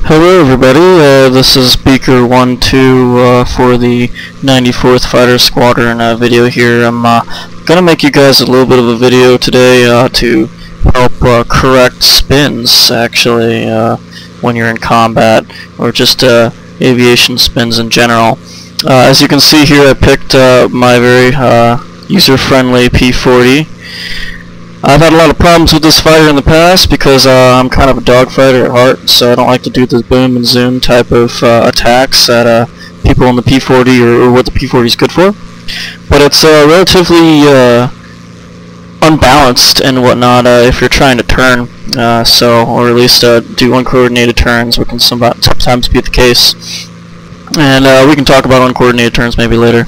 Hello everybody, this is Beaker12 for the 94th Fighter Squadron video here. I'm gonna make you guys a little bit of a video today to help correct spins, actually, when you're in combat, or just aviation spins in general. As you can see here, I picked my very user-friendly P40. I've had a lot of problems with this fighter in the past because I'm kind of a dogfighter at heart, so I don't like to do the boom and zoom type of attacks that people in the P40 or what the P40 is good for. But it's relatively unbalanced and whatnot if you're trying to turn, or at least do uncoordinated turns, which can sometimes be the case. And we can talk about uncoordinated turns maybe later.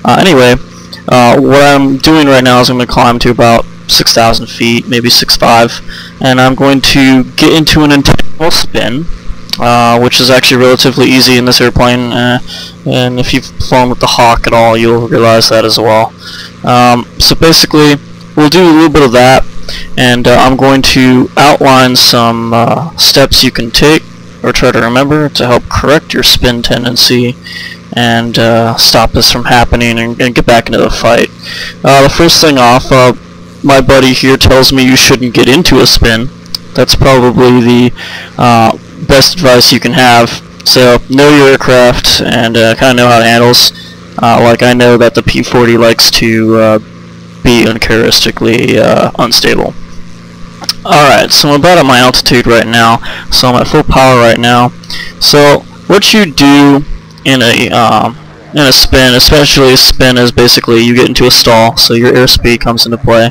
Anyway, what I'm doing right now is I'm going to climb to about 6,000 feet, maybe 6,500, and I'm going to get into an intentional spin, which is actually relatively easy in this airplane, and if you've flown with the Hawk at all, you'll realize that as well. So basically, we'll do a little bit of that, and I'm going to outline some steps you can take, or try to remember, to help correct your spin tendency, and stop this from happening and get back into the fight. The first thing off, my buddy here tells me you shouldn't get into a spin. That's probably the best advice you can have. So know your aircraft and kind of know how it handles. Like I know that the P40 likes to be uncharacteristically unstable. Alright, so I'm about at my altitude right now, so I'm at full power right now. So what you do in a spin, especially a spin, is basically you get into a stall, so your airspeed comes into play.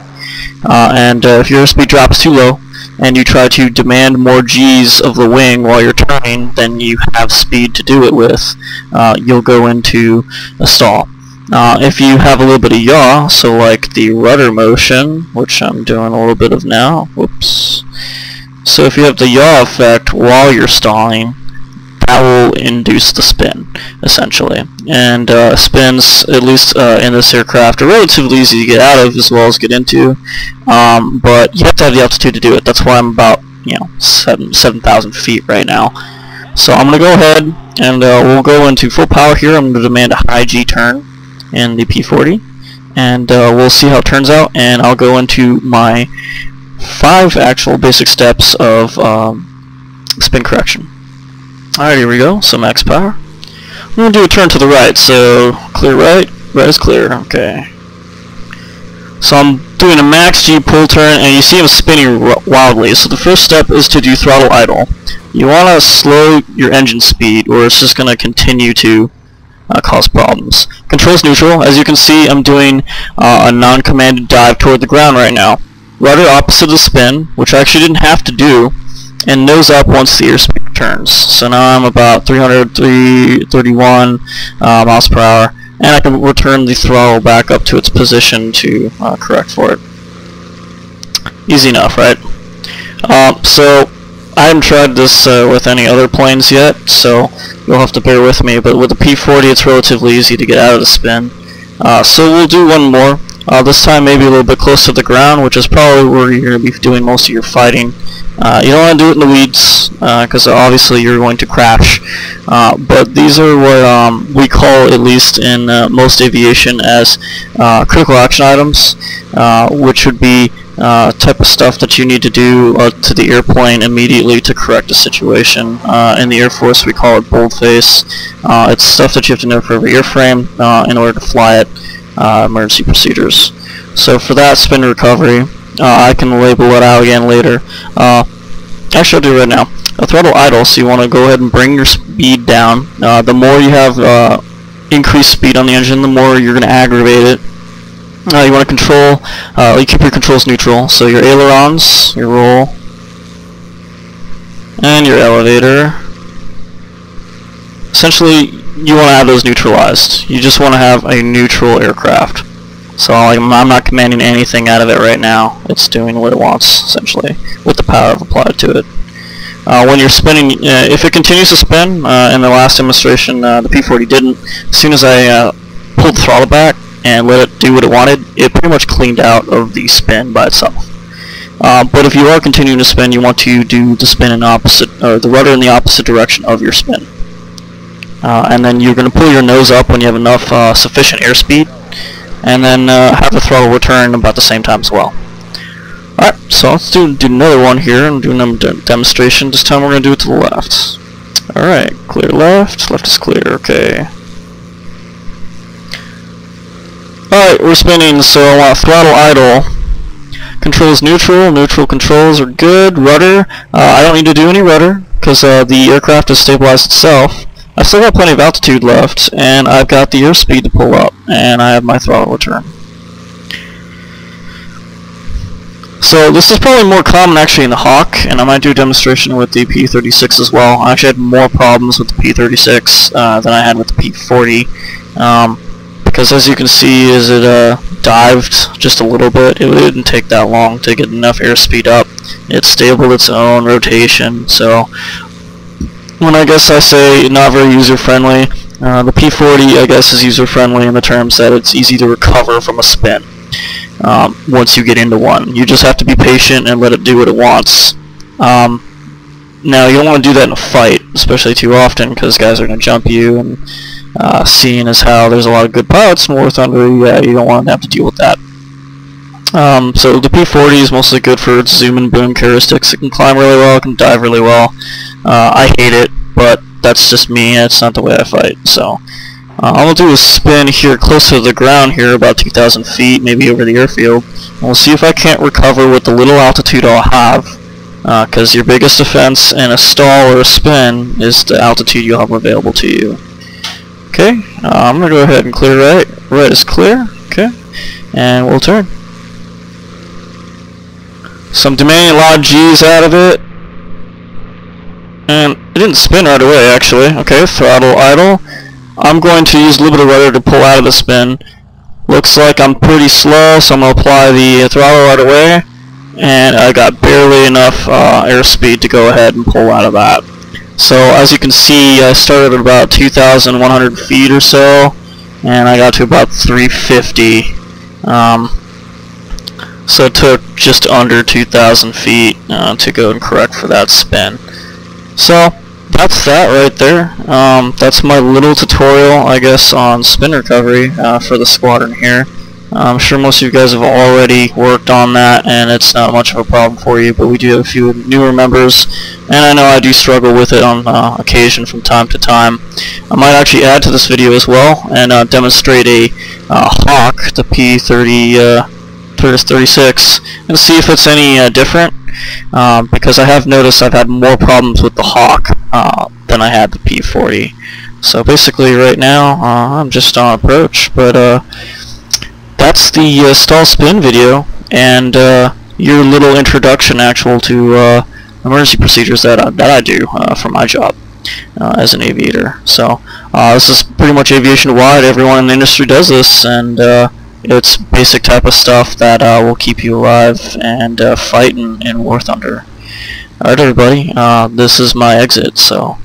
And if your airspeed drops too low and you try to demand more G's of the wing while you're turning than you have speed to do it with, you'll go into a stall. If you have a little bit of yaw, so like the rudder motion, which I'm doing a little bit of now, whoops. So if you have the yaw effect while you're stalling, that will induce the spin, essentially. And spins, at least in this aircraft, are relatively easy to get out of as well as get into, but you have to have the altitude to do it. That's why I'm about 7,000 feet right now. So I'm going to go ahead and we'll go into full power here. I'm going to demand a high G turn in the P40, and we'll see how it turns out, and I'll go into my 5 actual basic steps of spin correction. Alright, here we go. So max power. I'm going to do a turn to the right, so clear right. Right is clear. Okay. So I'm doing a max G pull turn, and you see him spinning wildly. So the first step is to do throttle idle. You want to slow your engine speed, or it's just going to continue to cause problems. Controls neutral. As you can see, I'm doing a non-commanded dive toward the ground right now. Rudder opposite of the spin, which I actually didn't have to do, and nose up once the airspeed returns. So now I'm about 331 miles per hour, and I can return the throttle back up to its position to correct for it. Easy enough, right? So I haven't tried this with any other planes yet, so you'll have to bear with me, but with the P40 it's relatively easy to get out of the spin. So we'll do one more. This time maybe a little bit close to the ground, which is probably where you're going to be doing most of your fighting. You don't want to do it in the weeds, because obviously you're going to crash. But these are what we call, at least in most aviation, as critical action items, which would be type of stuff that you need to do to the airplane immediately to correct a situation. In the Air Force we call it boldface. It's stuff that you have to know for every airframe in order to fly it. Emergency procedures. So for that, spin recovery, I can label it out again later. Actually, I'll do it right now. A throttle idle, so you want to go ahead and bring your speed down. The more you have increased speed on the engine, the more you're going to aggravate it. You want to control, you keep your controls neutral, so your ailerons, your roll, and your elevator. Essentially, you want to have those neutralized. You just want to have a neutral aircraft. So I'm not commanding anything out of it right now. It's doing what it wants, essentially, with the power I've applied to it. When you're spinning, if it continues to spin, in the last demonstration, the P40 didn't. As soon as I pulled the throttle back and let it do what it wanted, it pretty much cleaned out of the spin by itself. But if you are continuing to spin, you want to do the spin in opposite, or the rudder in the opposite direction of your spin. And then you're going to pull your nose up when you have enough sufficient airspeed, and then have the throttle return about the same time as well. Alright, so let's do another one here and do another demonstration. This time we're going to do it to the left. Alright, clear left. Left is clear, okay. Alright, we're spinning, so I want throttle idle. Controls neutral. Neutral controls are good. Rudder. I don't need to do any rudder because the aircraft has stabilized itself. I've still got plenty of altitude left, and I've got the airspeed to pull up, and I have my throttle return. So this is probably more common actually in the Hawk, and I might do a demonstration with the P-36 as well. I actually had more problems with the P-36 than I had with the P-40, because as you can see, as it dived just a little bit, it didn't take that long to get enough airspeed up. It stabled its own rotation, so when I guess I say not very user-friendly, the P-40 I guess is user-friendly in the terms that it's easy to recover from a spin once you get into one. You just have to be patient and let it do what it wants. Now you don't want to do that in a fight, especially too often, because guys are going to jump you, and seeing as how there's a lot of good pilots in War Thunder, you don't want to have to deal with that. So the P-40 is mostly good for its zoom and boom characteristics. It can climb really well, it can dive really well. I hate it, but that's just me, it's not the way I fight. So I'm going to do a spin here close to the ground here, about 2,000 feet, maybe over the airfield. And we'll see if I can't recover with the little altitude I'll have, because your biggest defense in a stall or a spin is the altitude you'll have available to you. Okay, I'm going to go ahead and clear right. Right is clear, okay, and we'll turn. So I'm demanding a lot of G's out of it, and it didn't spin right away actually. Okay, throttle idle. I'm going to use a little bit of rudder to pull out of the spin. Looks like I'm pretty slow, so I'm going to apply the throttle right away, and I got barely enough airspeed to go ahead and pull out of that. So as you can see, I started at about 2,100 feet or so, and I got to about 350. So it took just under 2,000 feet to go and correct for that spin. So that's that right there. That's my little tutorial, I guess, on spin recovery for the squadron here. I'm sure most of you guys have already worked on that, and it's not much of a problem for you, but we do have a few newer members, and I know I do struggle with it on occasion from time to time. I might actually add to this video as well and demonstrate a Hawk, the P-36, and see if it's any different, because I have noticed I've had more problems with the Hawk than I had the P-40. So basically right now I'm just on approach, but that's the stall spin video, and your little introduction to emergency procedures that I do for my job as an aviator. So this is pretty much aviation wide. Everyone in the industry does this, and it's basic type of stuff that will keep you alive and fighting in War Thunder. Alright everybody, this is my exit, so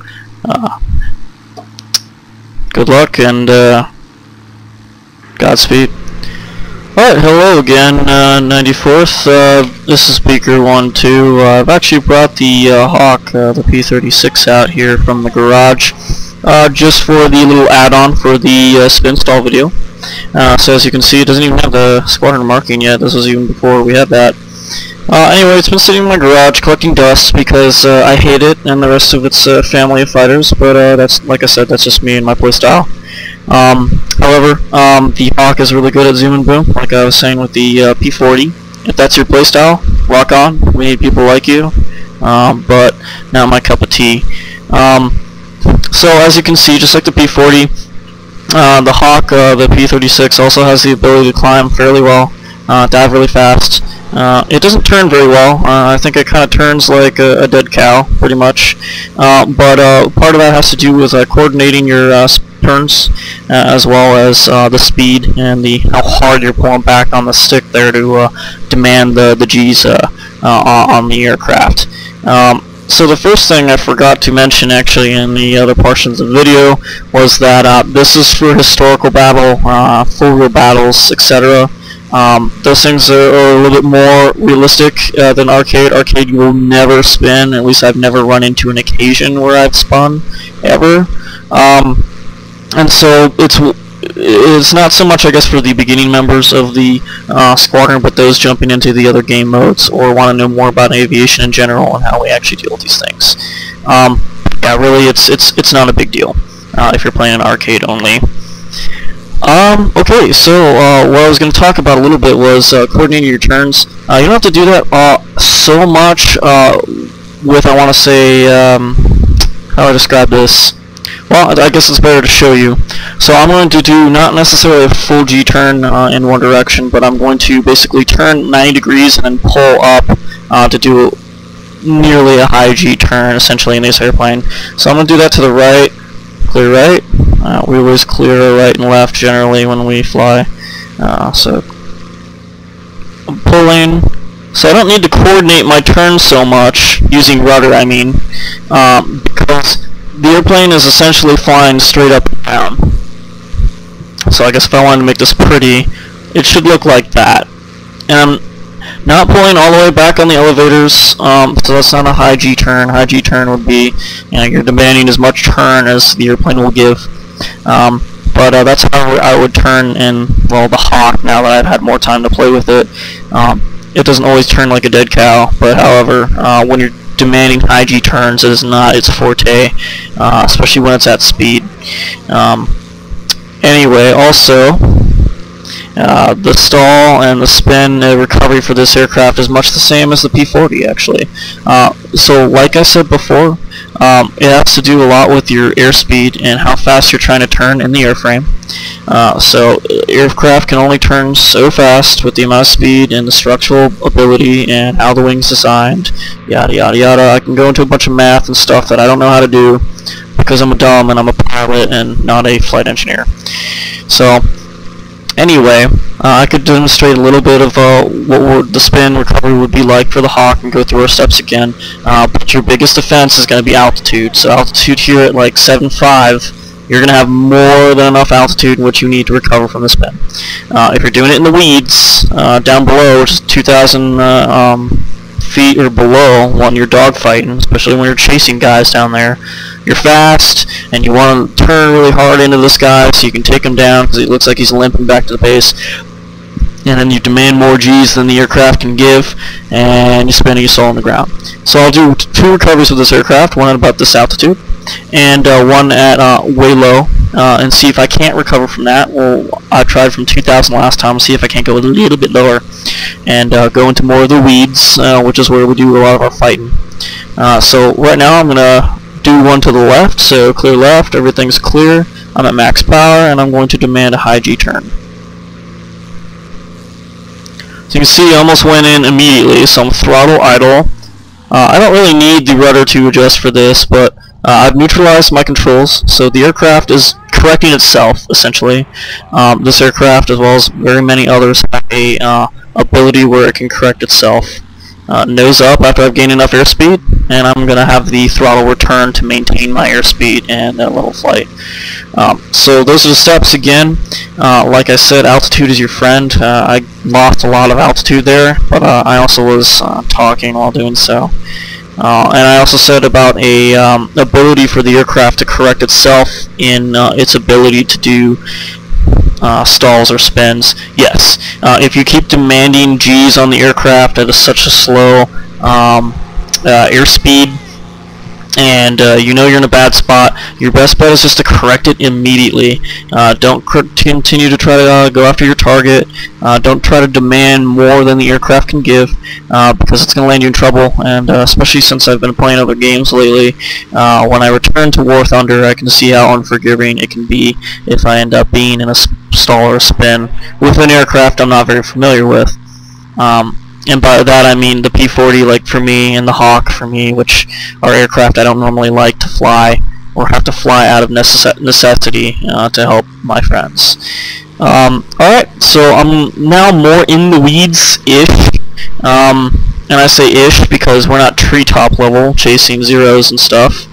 good luck and Godspeed. Alright, hello again, 94th. This is Speaker 1-2. I've actually brought the Hawk, the P-36 out here from the garage, just for the little add-on for the spin stall video. So as you can see, it doesn't even have the squadron marking yet. This was even before we had that. Anyway, it's been sitting in my garage collecting dust because I hate it and the rest of its family of fighters, but that's, like I said, that's just me and my playstyle. However, the Hawk is really good at zoom and boom, like I was saying with the P-40. If that's your playstyle, rock on. We need people like you, but not my cup of tea. So as you can see, just like the P-40, the Hawk, the P-36, also has the ability to climb fairly well, dive really fast. It doesn't turn very well. I think it kind of turns like a dead cow, pretty much. But part of that has to do with coordinating your turns, as well as the speed and how hard you're pulling back on the stick there to demand the G's on the aircraft. So the first thing I forgot to mention actually in the other portions of the video was that this is for historical battle, full real battles, etc. Those things are a little bit more realistic than arcade. Arcade, you will never spin. At least I've never run into an occasion where I've spun ever. And so it's not so much, I guess, for the beginning members of the squadron, but those jumping into the other game modes or want to know more about aviation in general and how we actually deal with these things. Yeah, really, it's not a big deal if you're playing an arcade only. Okay, so what I was going to talk about a little bit was coordinating your turns. You don't have to do that so much with, I want to say, how do I describe this? Well, I guess it's better to show you. So I'm going to do not necessarily a full G turn in one direction, but I'm going to basically turn 90 degrees and then pull up to do nearly a high G turn, essentially, in this airplane. So I'm going to do that to the right, clear right. We always clear right and left generally when we fly. So I'm pulling. So I don't need to coordinate my turn so much, using rudder I mean, because the airplane is essentially flying straight up and down. So I guess if I wanted to make this pretty, it should look like that. And I'm not pulling all the way back on the elevators, so that's not a high G turn. High G turn would be, you know, you're demanding as much turn as the airplane will give. But that's how I would turn in, well, the Hawk, now that I've had more time to play with it. It doesn't always turn like a dead cow, but however, when you're demanding high G turns, it is not its forte, especially when it's at speed. Anyway, also, the stall and the spin recovery for this aircraft is much the same as the P-40, actually. So, like I said before, it has to do a lot with your airspeed and how fast you're trying to turn in the airframe. So aircraft can only turn so fast with the amount of speed and the structural ability and how the wing's designed, yada yada yada. I can go into a bunch of math and stuff that I don't know how to do because I'm a dumb and I'm a pilot and not a flight engineer. So anyway, I could demonstrate a little bit of what the spin recovery would be like for the Hawk and go through our steps again. But your biggest defense is going to be altitude. So altitude here at like 7.5, you're going to have more than enough altitude in which you need to recover from the spin. If you're doing it in the weeds, down below, which is 2,000 feet or below when you're dogfighting, especially when you're chasing guys down there, you're fast and you want to turn really hard into this guy so you can take him down because it looks like he's limping back to the base, and then you demand more G's than the aircraft can give, and you spin your soul on the ground. So I'll do 2 recoveries with this aircraft, one at about this altitude and one at way low, and see if I can't recover from that. Well, I tried from 2,000 last time, see if I can't go a little bit lower and go into more of the weeds, which is where we do a lot of our fighting. So right now I'm going to do one to the left, so clear left, everything's clear, I'm at max power, and I'm going to demand a high G turn. So you can see I almost went in immediately, so I'm throttle idle. I don't really need the rudder to adjust for this, but I've neutralized my controls, so the aircraft is correcting itself, essentially. This aircraft, as well as very many others, have a ability where it can correct itself. Nose up after I've gained enough airspeed, and I'm going to have the throttle return to maintain my airspeed and level flight. So those are the steps again. Like I said, altitude is your friend. I lost a lot of altitude there, but I also was talking while doing so. And I also said about a ability for the aircraft to correct itself in its ability to do stalls or spins. Yes, if you keep demanding G's on the aircraft at such a slow airspeed, and you know you're in a bad spot, your best bet is just to correct it immediately. Don't continue to try to go after your target. Don't try to demand more than the aircraft can give, because it's going to land you in trouble, and especially since I've been playing other games lately, when I return to War Thunder, I can see how unforgiving it can be if I end up being in a stall or spin with an aircraft I'm not very familiar with. And by that I mean the P-40, like for me, and the Hawk for me, which are aircraft I don't normally like to fly or have to fly out of necessity to help my friends. Alright, so I'm now more in the weeds-ish, and I say ish because we're not treetop level chasing zeros and stuff.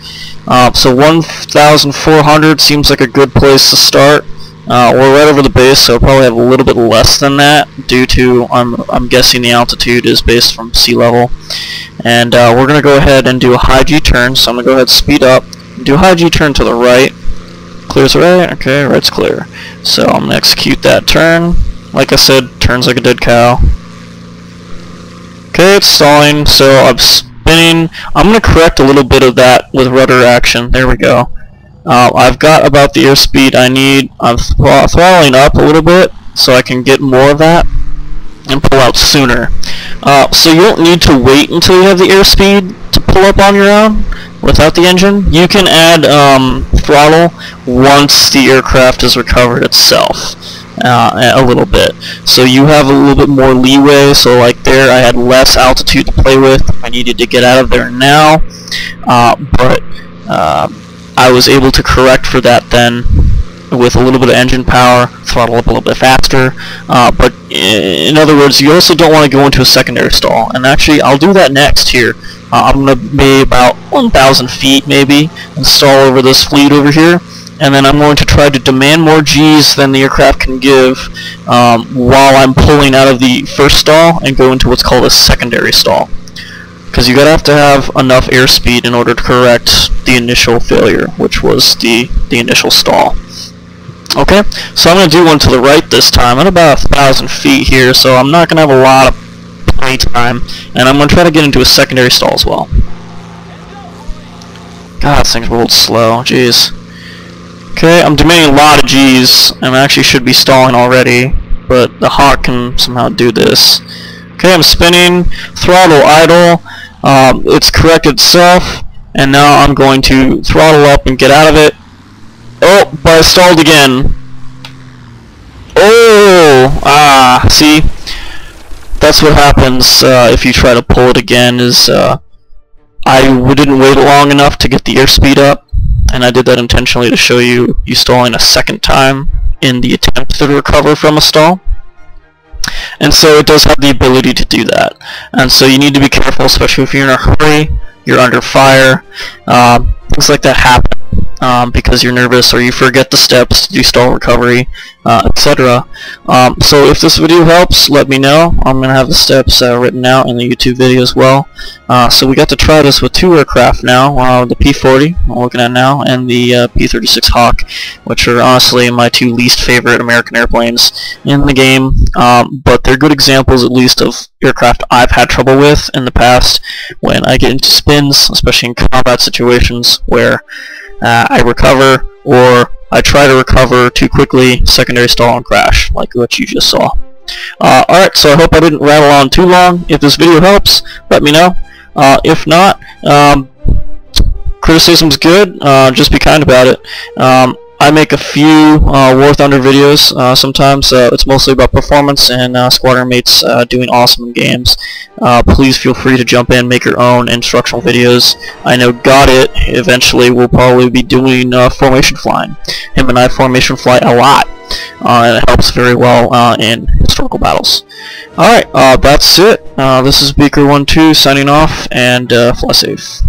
So 1,400 seems like a good place to start. We're right over the base, so I'll probably have a little bit less than that due to, I'm guessing the altitude is based from sea level. And we're going to go ahead and do a high G turn, so I'm going to go ahead and speed up, do a high G turn to the right. Clear's right, okay, right's clear. So I'm going to execute that turn. Like I said, turns like a dead cow. Okay, it's stalling, so I'm spinning. I'm going to correct a little bit of that with rudder action. There we go. I've got about the airspeed I need. I'm throttling up a little bit so I can get more of that and pull out sooner. So you don't need to wait until you have the airspeed to pull up on your own without the engine. You can add throttle once the aircraft has recovered itself a little bit. So you have a little bit more leeway. So like there I had less altitude to play with. I needed to get out of there now. But I was able to correct for that then with a little bit of engine power, throttle up a little bit faster. But in other words, you also don't want to go into a secondary stall. And actually, I'll do that next here. I'm going to be about 1,000 feet maybe and stall over this fleet over here. And then I'm going to try to demand more G's than the aircraft can give while I'm pulling out of the first stall and go into what's called a secondary stall. Because you gotta have to have enough airspeed in order to correct the initial failure, which was the initial stall. Okay, so I'm gonna do one to the right this time at about 1,000 feet here, so I'm not gonna have a lot of play time, and I'm gonna try to get into a secondary stall as well. God, this thing's rolled slow. Jeez. Okay, I'm demanding a lot of G's, and I actually should be stalling already, but the Hawk can somehow do this. Okay, I'm spinning, throttle idle. It's corrected itself, and now I'm going to throttle up and get out of it. Oh, but I stalled again. Oh, see, that's what happens if you try to pull it again. Is I didn't wait long enough to get the airspeed up, and I did that intentionally to show you stalling a second time in the attempt to recover from a stall. And so it does have the ability to do that. And so you need to be careful, especially if you're in a hurry, you're under fire, things like that happen because you're nervous or you forget the steps to do stall recovery, etc. So if this video helps, let me know. I'm going to have the steps written out in the YouTube video as well. So we got to try this with two aircraft now, the P-40 I'm looking at now, and the P-36 Hawk, which are honestly my two least favorite American airplanes in the game, but they're good examples at least of aircraft I've had trouble with in the past when I get into spins, especially in combat situations where I recover or I try to recover too quickly, secondary stall and crash, like what you just saw. Alright, so I hope I didn't rattle on too long. If this video helps, let me know. If not, criticism's good, just be kind about it. I make a few War Thunder videos sometimes. It's mostly about performance and squadron mates doing awesome in games. Please feel free to jump in, make your own instructional videos. I know Got It eventually will probably be doing formation flying. Him and I formation fly a lot, and it helps very well in historical battles. Alright, that's it. This is Beaker12 signing off, and fly safe.